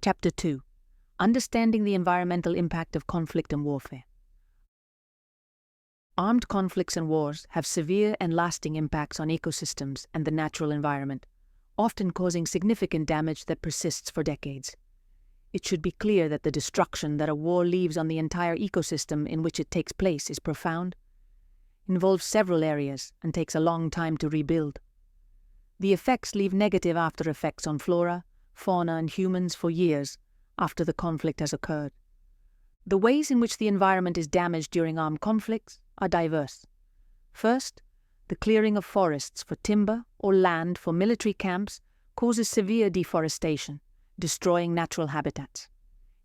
Chapter 2. Understanding the environmental impact of conflict and warfare. Armed conflicts and wars have severe and lasting impacts on ecosystems and the natural environment, often causing significant damage that persists for decades. It should be clear that the destruction that a war leaves on the entire ecosystem in which it takes place is profound, involves several areas, and takes a long time to rebuild. The effects leave negative after effects on flora, fauna, and humans for years after the conflict has occurred. The ways in which the environment is damaged during armed conflicts are diverse. First, the clearing of forests for timber or land for military camps causes severe deforestation, destroying natural habitats.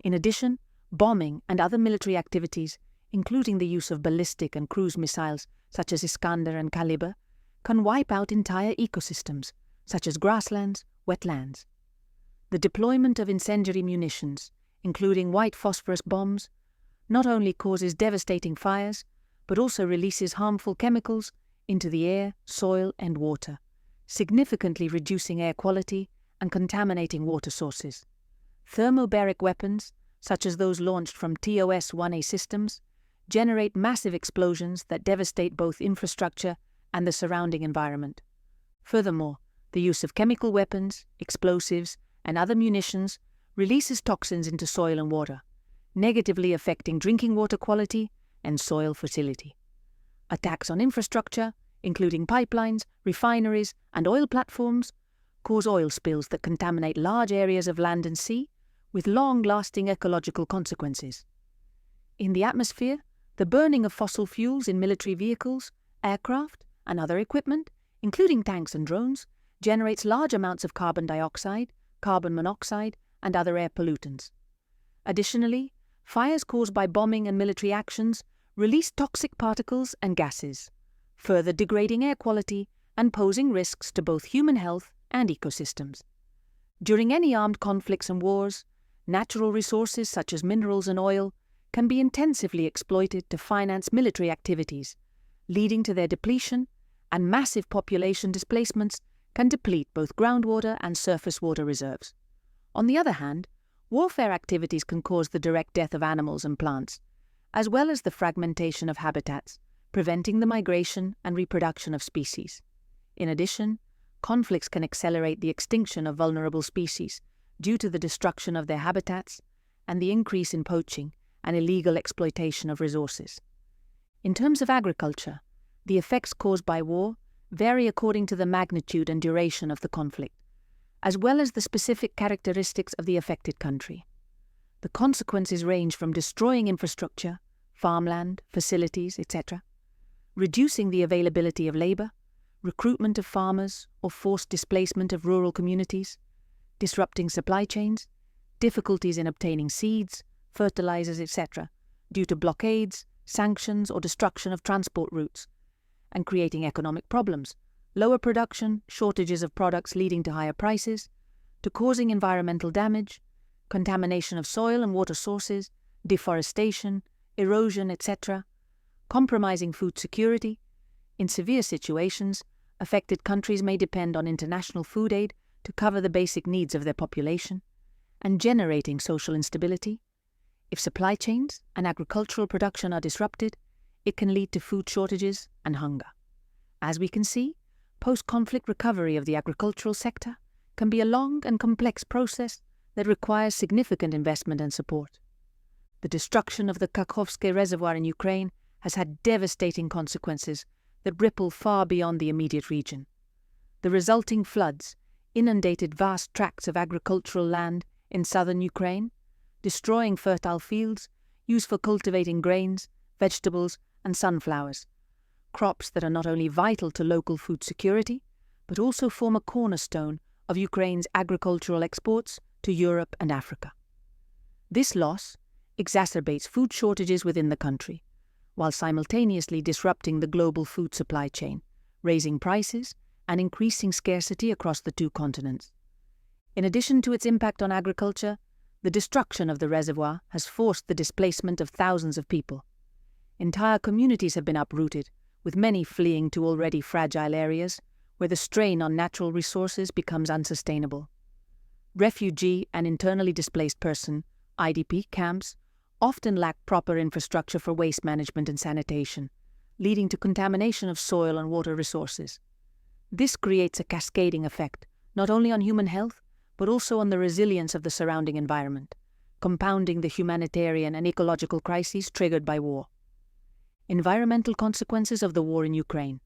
In addition, bombing and other military activities, including the use of ballistic and cruise missiles such as Iskander and Caliber, can wipe out entire ecosystems, such as grasslands, wetlands. The deployment of incendiary munitions, including white phosphorus bombs, not only causes devastating fires, but also releases harmful chemicals into the air, soil, and water, significantly reducing air quality and contaminating water sources. Thermobaric weapons, such as those launched from SOS-1A systems, generate massive explosions that devastate both infrastructure and the surrounding environment. Furthermore, the use of chemical weapons, explosives, and other munitions releases toxins into soil and water, negatively affecting drinking water quality and soil fertility. Attacks on infrastructure, including pipelines, refineries, and oil platforms, cause oil spills that contaminate large areas of land and sea, with long-lasting ecological consequences. In the atmosphere, the burning of fossil fuels in military vehicles, aircraft, and other equipment, including tanks and drones, generates large amounts of carbon dioxide, carbon monoxide, and other air pollutants. Additionally, fires caused by bombing and military actions release toxic particles and gases, further degrading air quality and posing risks to both human health and ecosystems. During any armed conflicts and wars, natural resources such as minerals and oil can be intensively exploited to finance military activities, leading to their depletion, and massive population displacements can deplete both groundwater and surface water reserves. On the other hand, warfare activities can cause the direct death of animals and plants, as well as the fragmentation of habitats, preventing the migration and reproduction of species. In addition, conflicts can accelerate the extinction of vulnerable species due to the destruction of their habitats and the increase in poaching and illegal exploitation of resources. In terms of agriculture, the effects caused by war vary according to the magnitude and duration of the conflict, as well as the specific characteristics of the affected country. The consequences range from destroying infrastructure, farmland, facilities, etc., reducing the availability of labor, recruitment of farmers, or forced displacement of rural communities, disrupting supply chains, difficulties in obtaining seeds, fertilizers, etc., due to blockades, sanctions, or destruction of transport routes, and creating economic problems, lower production, shortages of products leading to higher prices, to causing environmental damage, contamination of soil and water sources, deforestation, erosion, etc., compromising food security. In severe situations, affected countries may depend on international food aid to cover the basic needs of their population, and generating social instability. If supply chains and agricultural production are disrupted, it can lead to food shortages and hunger. As we can see, post-conflict recovery of the agricultural sector can be a long and complex process that requires significant investment and support. The destruction of the Kakhovsky Reservoir in Ukraine has had devastating consequences that ripple far beyond the immediate region. The resulting floods inundated vast tracts of agricultural land in southern Ukraine, destroying fertile fields used for cultivating grains, vegetables, and sunflowers, crops that are not only vital to local food security, but also form a cornerstone of Ukraine's agricultural exports to Europe and Africa. This loss exacerbates food shortages within the country, while simultaneously disrupting the global food supply chain, raising prices and increasing scarcity across the two continents. In addition to its impact on agriculture, the destruction of the reservoir has forced the displacement of thousands of people. Entire communities have been uprooted, with many fleeing to already fragile areas where the strain on natural resources becomes unsustainable. Refugee and internally displaced person (IDP) camps often lack proper infrastructure for waste management and sanitation, leading to contamination of soil and water resources. This creates a cascading effect, not only on human health, but also on the resilience of the surrounding environment, compounding the humanitarian and ecological crises triggered by war. Environmental consequences of the war in Ukraine.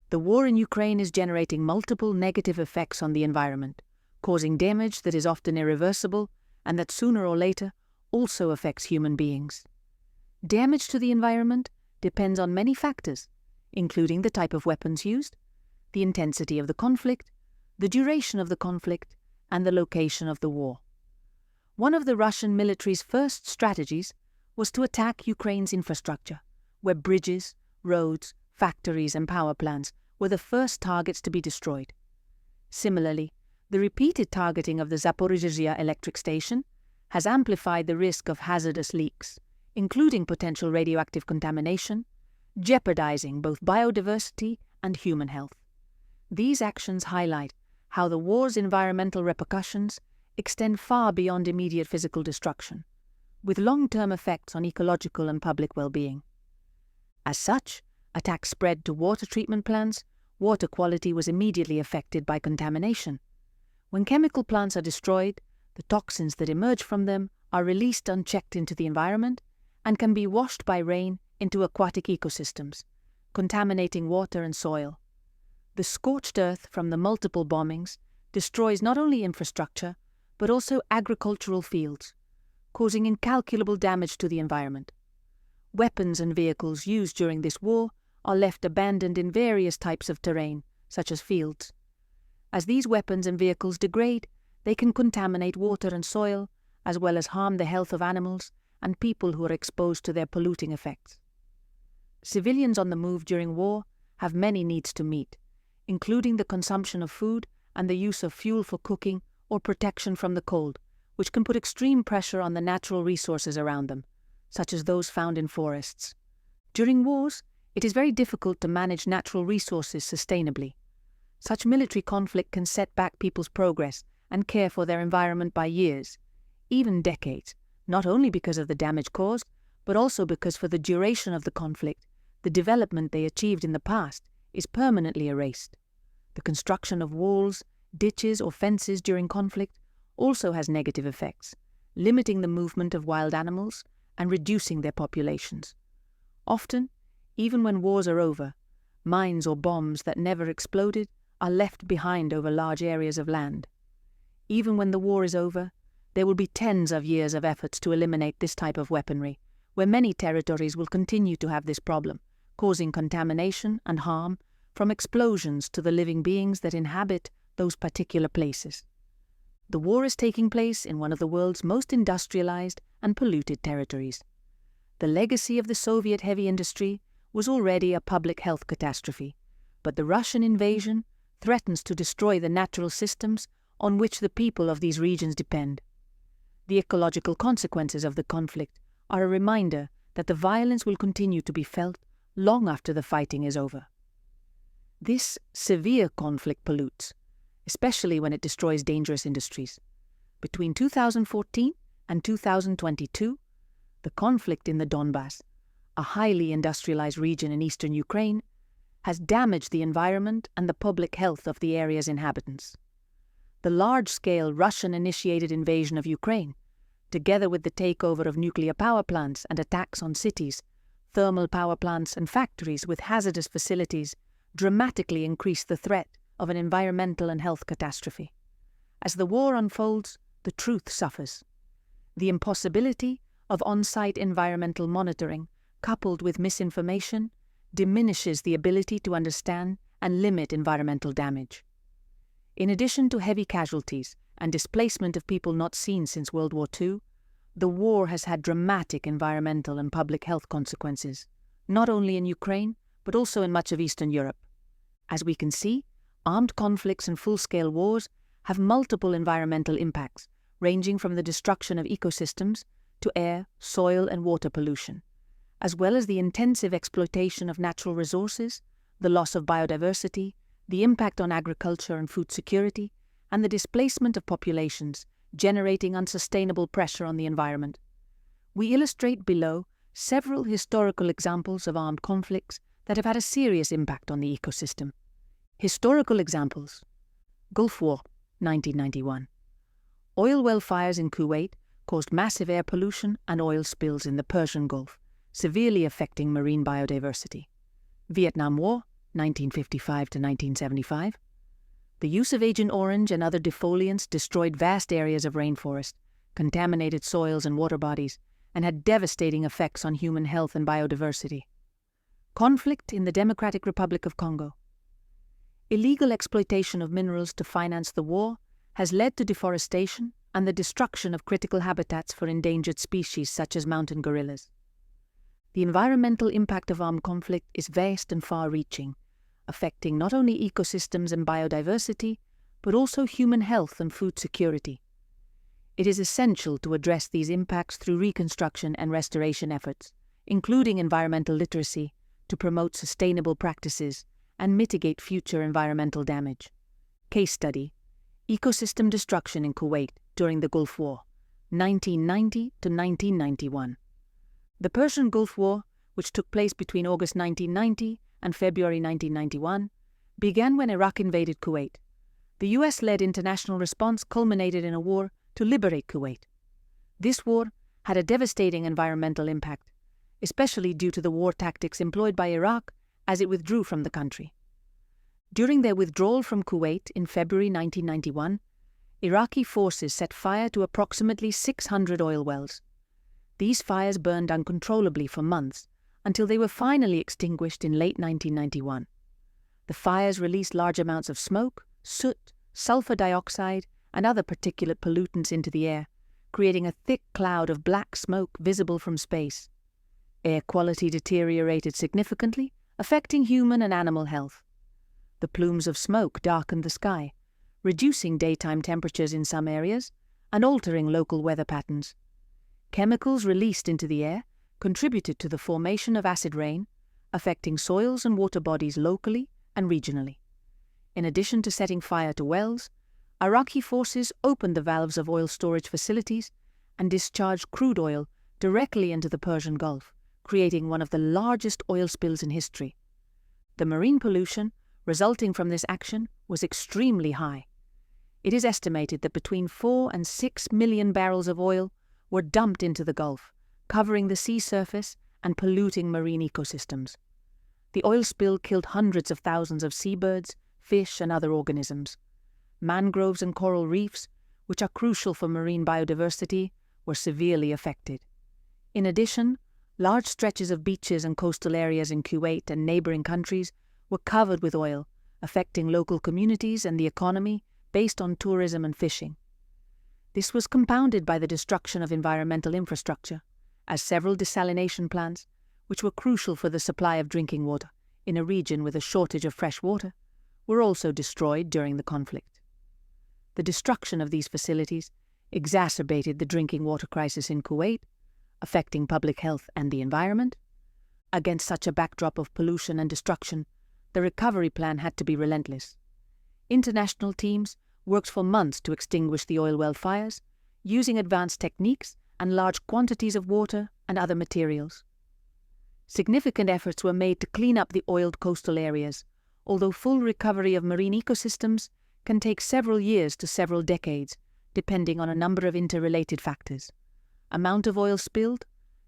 The war in Ukraine is generating multiple negative effects on the environment, causing damage that is often irreversible and that sooner or later also affects human beings. Damage to the environment depends on many factors, including the type of weapons used, the intensity of the conflict, the duration of the conflict, and the location of the war. One of the Russian military's first strategies was to attack Ukraine's infrastructure, where bridges, roads, factories, and power plants were the first targets to be destroyed. Similarly, the repeated targeting of the Zaporizhzhia electric station has amplified the risk of hazardous leaks, including potential radioactive contamination, jeopardizing both biodiversity and human health. These actions highlight how the war's environmental repercussions extend far beyond immediate physical destruction, with long-term effects on ecological and public well-being. As such, attacks spread to water treatment plants. Water quality was immediately affected by contamination. When chemical plants are destroyed, the toxins that emerge from them are released unchecked into the environment and can be washed by rain into aquatic ecosystems, contaminating water and soil. The scorched earth from the multiple bombings destroys not only infrastructure, but also agricultural fields, causing incalculable damage to the environment. Weapons and vehicles used during this war are left abandoned in various types of terrain, such as fields. As these weapons and vehicles degrade, they can contaminate water and soil, as well as harm the health of animals and people who are exposed to their polluting effects. Civilians on the move during war have many needs to meet, including the consumption of food and the use of fuel for cooking or protection from the cold, which can put extreme pressure on the natural resources around them, such as those found in forests. During wars, it is very difficult to manage natural resources sustainably. Such military conflict can set back people's progress and care for their environment by years, even decades, not only because of the damage caused, but also because for the duration of the conflict, the development they achieved in the past is permanently erased. The construction of walls, ditches, or fences during conflict also has negative effects, limiting the movement of wild animals and reducing their populations. Often, even when wars are over, mines or bombs that never exploded are left behind over large areas of land. Even when the war is over, there will be tens of years of efforts to eliminate this type of weaponry, where many territories will continue to have this problem, causing contamination and harm from explosions to the living beings that inhabit those particular places. The war is taking place in one of the world's most industrialized and polluted territories. The legacy of the Soviet heavy industry was already a public health catastrophe, but the Russian invasion threatens to destroy the natural systems on which the people of these regions depend. The ecological consequences of the conflict are a reminder that the violence will continue to be felt long after the fighting is over. This severe conflict pollutes, especially when it destroys dangerous industries. Between 2014 and 2022, the conflict in the Donbass, a highly industrialized region in eastern Ukraine, has damaged the environment and the public health of the area's inhabitants. The large-scale Russian-initiated invasion of Ukraine, together with the takeover of nuclear power plants and attacks on cities, thermal power plants and factories with hazardous facilities, dramatically increased the threat of an environmental and health catastrophe. As the war unfolds, the truth suffers. The impossibility of on-site environmental monitoring, coupled with misinformation, diminishes the ability to understand and limit environmental damage. In addition to heavy casualties and displacement of people not seen since World War II, the war has had dramatic environmental and public health consequences, not only in Ukraine, but also in much of Eastern Europe. As we can see, armed conflicts and full-scale wars have multiple environmental impacts, ranging from the destruction of ecosystems to air, soil, and water pollution, as well as the intensive exploitation of natural resources, the loss of biodiversity, the impact on agriculture and food security, and the displacement of populations, generating unsustainable pressure on the environment. We illustrate below several historical examples of armed conflicts that have had a serious impact on the ecosystem. Historical examples: Gulf War, 1991. Oil well fires in Kuwait caused massive air pollution and oil spills in the Persian Gulf, severely affecting marine biodiversity. Vietnam War, 1955 to 1975. The use of Agent Orange and other defoliants destroyed vast areas of rainforest, contaminated soils and water bodies, and had devastating effects on human health and biodiversity. Conflict in the Democratic Republic of Congo. Illegal exploitation of minerals to finance the war has led to deforestation and the destruction of critical habitats for endangered species such as mountain gorillas. The environmental impact of armed conflict is vast and far-reaching, affecting not only ecosystems and biodiversity, but also human health and food security. It is essential to address these impacts through reconstruction and restoration efforts, including environmental literacy, to promote sustainable practices and mitigate future environmental damage. Case study: ecosystem destruction in Kuwait during the Gulf War, 1990 to 1991. The Persian Gulf War, which took place between August 1990 and February 1991, began when Iraq invaded Kuwait. The US-led international response culminated in a war to liberate Kuwait. This war had a devastating environmental impact, especially due to the war tactics employed by Iraq as it withdrew from the country. During their withdrawal from Kuwait in February 1991, Iraqi forces set fire to approximately 600 oil wells. These fires burned uncontrollably for months until they were finally extinguished in late 1991. The fires released large amounts of smoke, soot, sulfur dioxide, and other particulate pollutants into the air, creating a thick cloud of black smoke visible from space. Air quality deteriorated significantly, affecting human and animal health. The plumes of smoke darkened the sky, reducing daytime temperatures in some areas and altering local weather patterns. Chemicals released into the air contributed to the formation of acid rain, affecting soils and water bodies locally and regionally. In addition to setting fire to wells, Iraqi forces opened the valves of oil storage facilities and discharged crude oil directly into the Persian Gulf, creating one of the largest oil spills in history. The marine pollution resulting from this action was extremely high. It is estimated that between 4 and 6 million barrels of oil were dumped into the Gulf, covering the sea surface and polluting marine ecosystems. The oil spill killed hundreds of thousands of seabirds, fish, and other organisms. Mangroves and coral reefs, which are crucial for marine biodiversity, were severely affected. In addition, large stretches of beaches and coastal areas in Kuwait and neighboring countries were covered with oil, affecting local communities and the economy based on tourism and fishing. This was compounded by the destruction of environmental infrastructure, as several desalination plants, which were crucial for the supply of drinking water in a region with a shortage of fresh water, were also destroyed during the conflict. The destruction of these facilities exacerbated the drinking water crisis in Kuwait, affecting public health and the environment. Against such a backdrop of pollution and destruction, the recovery plan had to be relentless. International teams worked for months to extinguish the oil well fires, using advanced techniques and large quantities of water and other materials. Significant efforts were made to clean up the oiled coastal areas, although full recovery of marine ecosystems can take several years to several decades, depending on a number of interrelated factors: amount of oil spilled,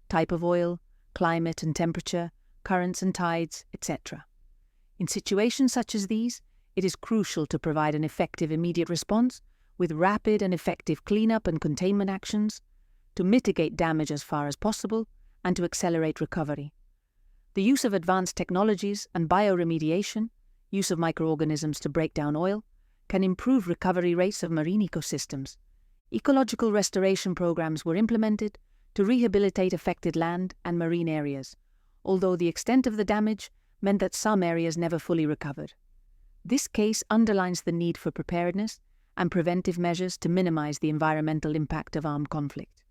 type of oil, climate and temperature, currents and tides, etc. In situations such as these, it is crucial to provide an effective immediate response with rapid and effective cleanup and containment actions to mitigate damage as far as possible and to accelerate recovery. The use of advanced technologies and bioremediation, use of microorganisms to break down oil, can improve recovery rates of marine ecosystems. Ecological restoration programs were implemented to rehabilitate affected land and marine areas, although the extent of the damage meant that some areas never fully recovered. This case underlines the need for preparedness and preventive measures to minimize the environmental impact of armed conflict.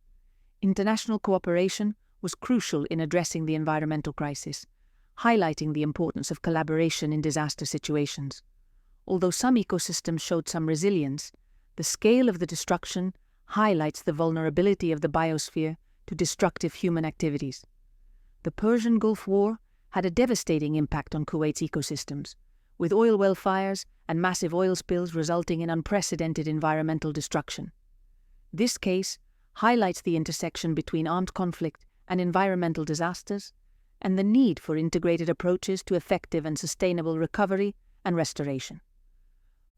International cooperation was crucial in addressing the environmental crisis, highlighting the importance of collaboration in disaster situations. Although some ecosystems showed some resilience, The scale of the destruction highlights the vulnerability of the biosphere to destructive human activities. The Persian Gulf War had a devastating impact on Kuwait's ecosystems, with oil well fires and massive oil spills resulting in unprecedented environmental destruction. This case highlights the intersection between armed conflict and environmental disasters, and the need for integrated approaches to effective and sustainable recovery and restoration.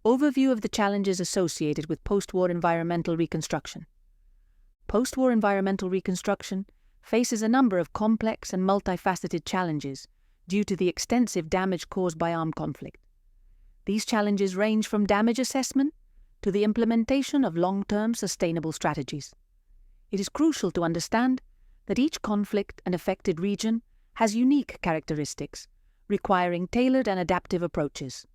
Overview of the challenges associated with post-war environmental reconstruction. Post-war environmental reconstruction faces a number of complex and multifaceted challenges due to the extensive damage caused by armed conflict. These challenges range from damage assessment to the implementation of long-term sustainable strategies. It is crucial to understand that each conflict and affected region has unique characteristics, requiring tailored and adaptive approaches.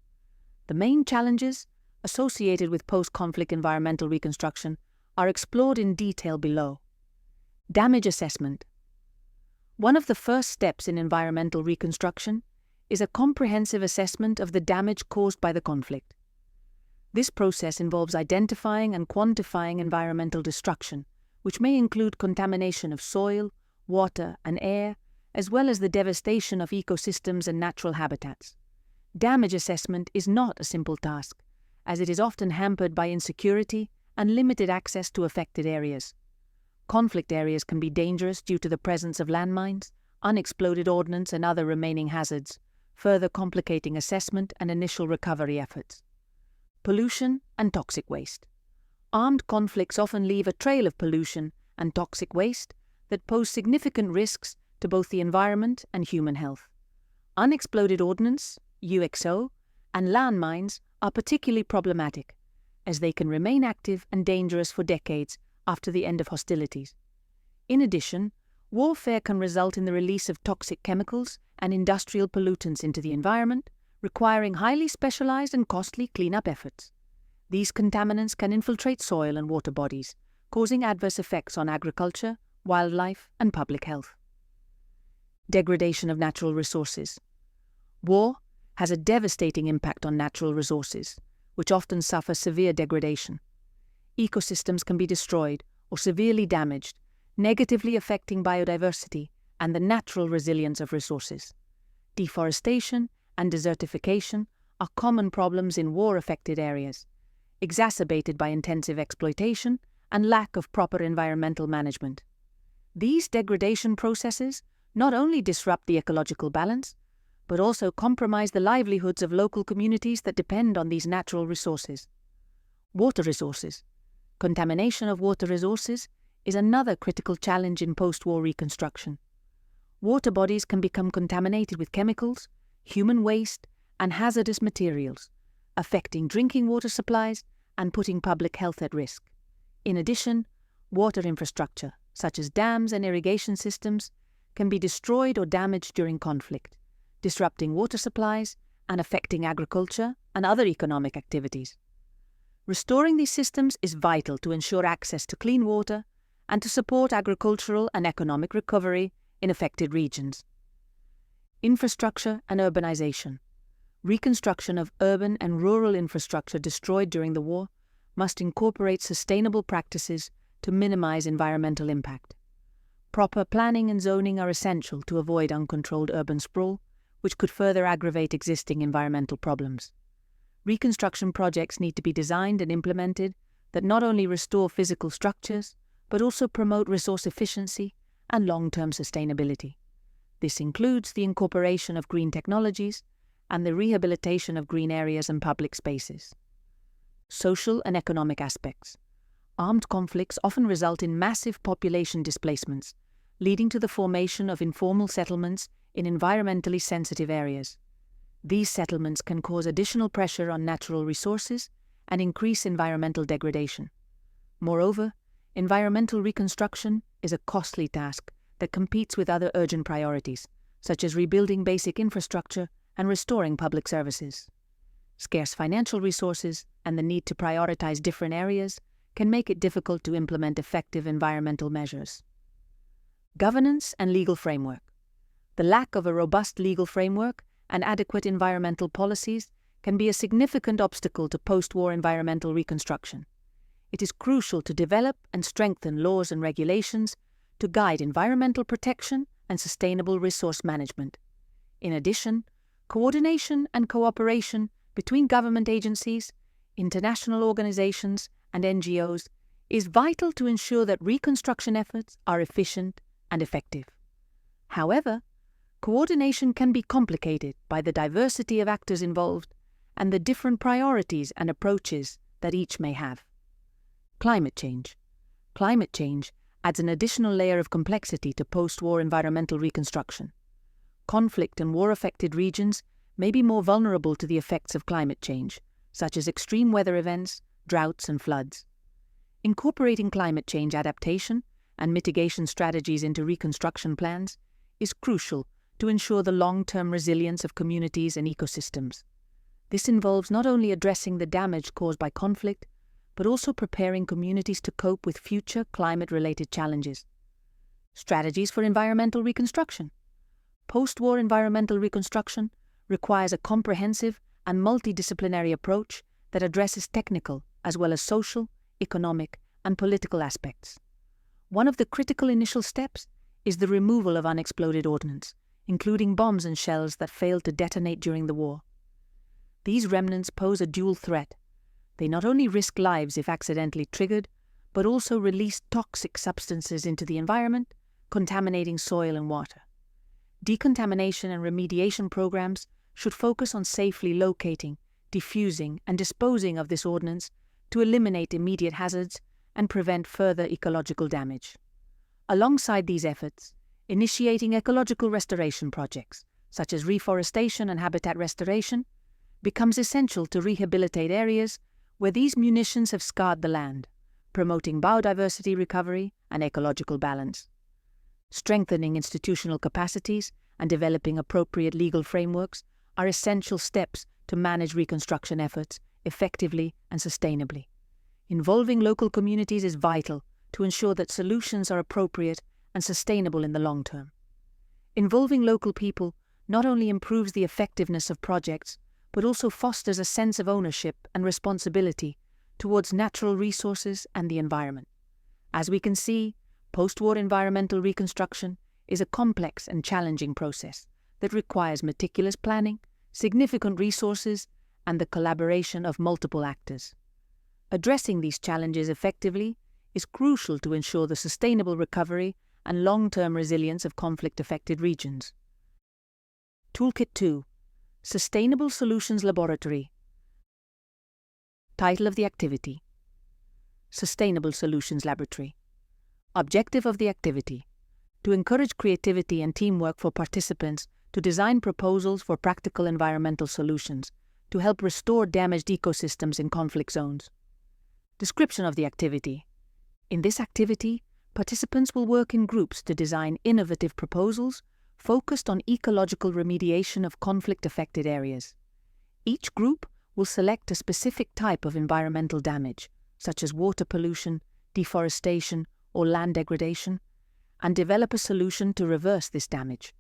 The main challenges associated with post-conflict environmental reconstruction are explored in detail below. Damage assessment. One of the first steps in environmental reconstruction is a comprehensive assessment of the damage caused by the conflict. This process involves identifying and quantifying environmental destruction, which may include contamination of soil, water, and air, as well as the devastation of ecosystems and natural habitats. Damage assessment is not a simple task, as it is often hampered by insecurity and limited access to affected areas. Conflict areas can be dangerous due to the presence of landmines, unexploded ordnance, and other remaining hazards, further complicating assessment and initial recovery efforts. Pollution and toxic waste. Armed conflicts often leave a trail of pollution and toxic waste that pose significant risks to both the environment and human health. Unexploded ordnance, UXO, and landmines are particularly problematic, as they can remain active and dangerous for decades after the end of hostilities. In addition, warfare can result in the release of toxic chemicals and industrial pollutants into the environment, requiring highly specialized and costly cleanup efforts. These contaminants can infiltrate soil and water bodies, causing adverse effects on agriculture, wildlife, and public health. Degradation of natural resources. War has a devastating impact on natural resources, which often suffer severe degradation. Ecosystems can be destroyed or severely damaged, negatively affecting biodiversity and the natural resilience of resources. Deforestation and desertification are common problems in war-affected areas, exacerbated by intensive exploitation and lack of proper environmental management. These degradation processes not only disrupt the ecological balance, but also compromise the livelihoods of local communities that depend on these natural resources. Water resources. Contamination of water resources is another critical challenge in post-war reconstruction. Water bodies can become contaminated with chemicals, human waste, and hazardous materials, affecting drinking water supplies and putting public health at risk. In addition, water infrastructure, such as dams and irrigation systems, can be destroyed or damaged during conflict, disrupting water supplies and affecting agriculture and other economic activities. Restoring these systems is vital to ensure access to clean water and to support agricultural and economic recovery in affected regions. Infrastructure and urbanization. Reconstruction of urban and rural infrastructure destroyed during the war must incorporate sustainable practices to minimize environmental impact. Proper planning and zoning are essential to avoid uncontrolled urban sprawl, which could further aggravate existing environmental problems. Reconstruction projects need to be designed and implemented that not only restore physical structures, but also promote resource efficiency and long-term sustainability. This includes the incorporation of green technologies and the rehabilitation of green areas and public spaces. Social and economic aspects. Armed conflicts often result in massive population displacements, leading to the formation of informal settlements in environmentally sensitive areas. These settlements can cause additional pressure on natural resources and increase environmental degradation. Moreover, environmental reconstruction is a costly task that competes with other urgent priorities, such as rebuilding basic infrastructure and restoring public services. Scarce financial resources and the need to prioritize different areas can make it difficult to implement effective environmental measures. Governance and legal framework. The lack of a robust legal framework and adequate environmental policies can be a significant obstacle to post-war environmental reconstruction. it is crucial to develop and strengthen laws and regulations to guide environmental protection and sustainable resource management. In addition, coordination and cooperation between government agencies, international organizations, and NGOs is vital to ensure that reconstruction efforts are efficient and effective. However, coordination can be complicated by the diversity of actors involved and the different priorities and approaches that each may have. Climate change. Climate change adds an additional layer of complexity to post-war environmental reconstruction. Conflict and war-affected regions may be more vulnerable to the effects of climate change, such as extreme weather events, droughts, and floods. Incorporating climate change adaptation and mitigation strategies into reconstruction plans is crucial to ensure the long-term resilience of communities and ecosystems. This involves not only addressing the damage caused by conflict, but also preparing communities to cope with future climate-related challenges. Strategies for environmental reconstruction. Post-war environmental reconstruction requires a comprehensive and multidisciplinary approach that addresses technical as well as social, economic, and political aspects. One of the critical initial steps is the removal of unexploded ordnance, including bombs and shells that failed to detonate during the war. These remnants pose a dual threat. They not only risk lives if accidentally triggered, but also release toxic substances into the environment, contaminating soil and water. Decontamination and remediation programs should focus on safely locating, diffusing, and disposing of this ordnance to eliminate immediate hazards and prevent further ecological damage. Alongside these efforts, initiating ecological restoration projects, such as reforestation and habitat restoration, becomes essential to rehabilitate areas where these munitions have scarred the land, promoting biodiversity recovery and ecological balance. Strengthening institutional capacities and developing appropriate legal frameworks are essential steps to manage reconstruction efforts effectively and sustainably. Involving local communities is vital to ensure that solutions are appropriate and sustainable in the long term. Involving local people not only improves the effectiveness of projects, but also fosters a sense of ownership and responsibility towards natural resources and the environment. As we can see, post-war environmental reconstruction is a complex and challenging process that requires meticulous planning, significant resources, and the collaboration of multiple actors. Addressing these challenges effectively is crucial to ensure the sustainable recovery and long-term resilience of conflict-affected regions. Toolkit 2. Sustainable Solutions Laboratory. Title of the activity: Sustainable Solutions Laboratory. Objective of the activity: to encourage creativity and teamwork for participants to design proposals for practical environmental solutions to help restore damaged ecosystems in conflict zones. Description of the activity: in this activity, participants will work in groups to design innovative proposals focused on ecological remediation of conflict-affected areas. Each group will select a specific type of environmental damage, such as water pollution, deforestation, or land degradation, and develop a solution to reverse this damage.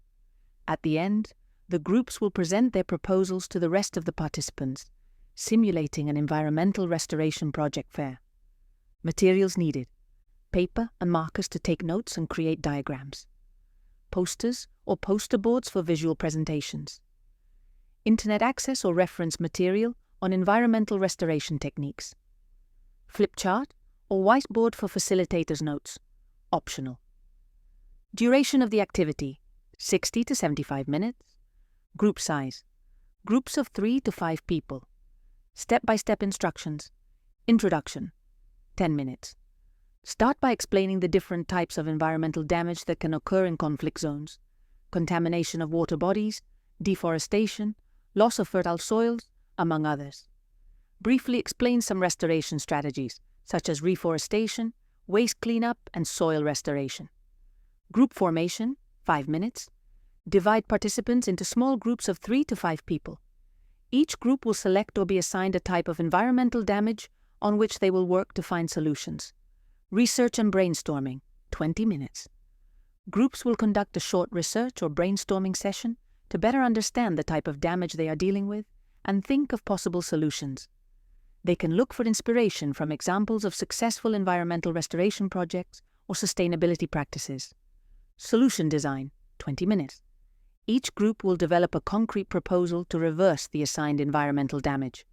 At the end, the groups will present their proposals to the rest of the participants, simulating an environmental restoration project fair. Materials needed: paper and markers to take notes and create diagrams. Posters or poster boards for visual presentations. Internet access or reference material on environmental restoration techniques. Flip chart or whiteboard for facilitators' notes. Optional. Duration of the activity: 60 to 75 minutes. Group size: groups of 3 to 5 people. Step-by-step instructions. Introduction: 10 minutes. Start by explaining the different types of environmental damage that can occur in conflict zones: contamination of water bodies, deforestation, loss of fertile soils, among others. Briefly explain some restoration strategies, such as reforestation, waste cleanup, and soil restoration. Group formation: 5 minutes. Divide participants into small groups of 3 to 5 people. Each group will select or be assigned a type of environmental damage on which they will work to find solutions. Research and brainstorming: 20 minutes. Groups will conduct a short research or brainstorming session to better understand the type of damage they are dealing with and think of possible solutions. They can look for inspiration from examples of successful environmental restoration projects or sustainability practices. Solution design, 20 minutes. Each group will develop a concrete proposal to reverse the assigned environmental damage.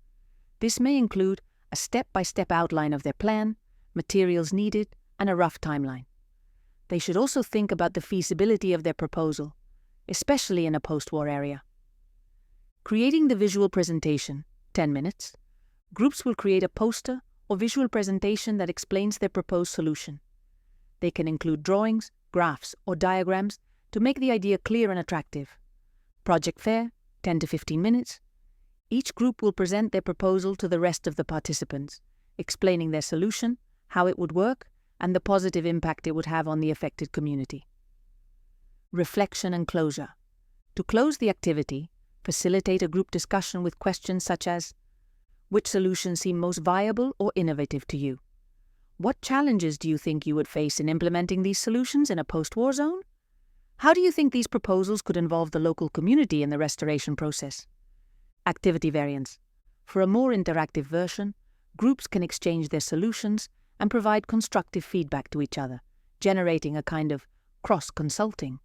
This may include a step-by-step outline of their plan, materials needed, and a rough timeline. They should also think about the feasibility of their proposal, especially in a post-war area. Creating the visual presentation, 10 minutes. Groups will create a poster or visual presentation that explains their proposed solution. They can include drawings, graphs, or diagrams to make the idea clear and attractive. Project fair, 10 to 15 minutes. Each group will present their proposal to the rest of the participants, explaining their solution, how it would work, and the positive impact it would have on the affected community. Reflection and closure. To close the activity, facilitate a group discussion with questions such as, which solutions seem most viable or innovative to you? What challenges do you think you would face in implementing these solutions in a post-war zone? How do you think these proposals could involve the local community in the restoration process? Activity variants. For a more interactive version, groups can exchange their solutions and provide constructive feedback to each other, generating a kind of cross-consulting.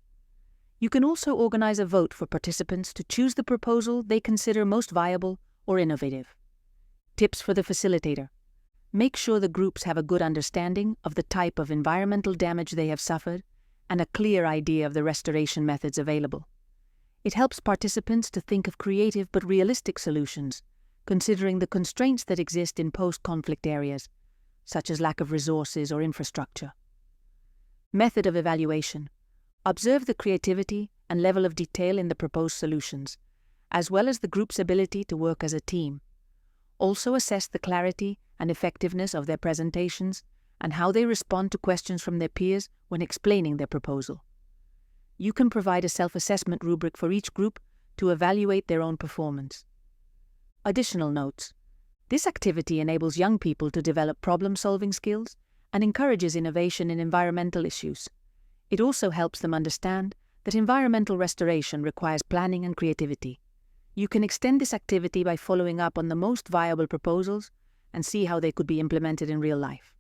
You can also organize a vote for participants to choose the proposal they consider most viable or innovative. Tips for the facilitator. Make sure the groups have a good understanding of the type of environmental damage they have suffered and a clear idea of the restoration methods available. It helps participants to think of creative but realistic solutions, considering the constraints that exist in post-conflict areas, such as lack of resources or infrastructure. Method of evaluation. Observe the creativity and level of detail in the proposed solutions, as well as the group's ability to work as a team. Also assess the clarity and effectiveness of their presentations and how they respond to questions from their peers when explaining their proposal. You can provide a self-assessment rubric for each group to evaluate their own performance. Additional notes. This activity enables young people to develop problem-solving skills and encourages innovation in environmental issues. It also helps them understand that environmental restoration requires planning and creativity. You can extend this activity by following up on the most viable proposals and see how they could be implemented in real life.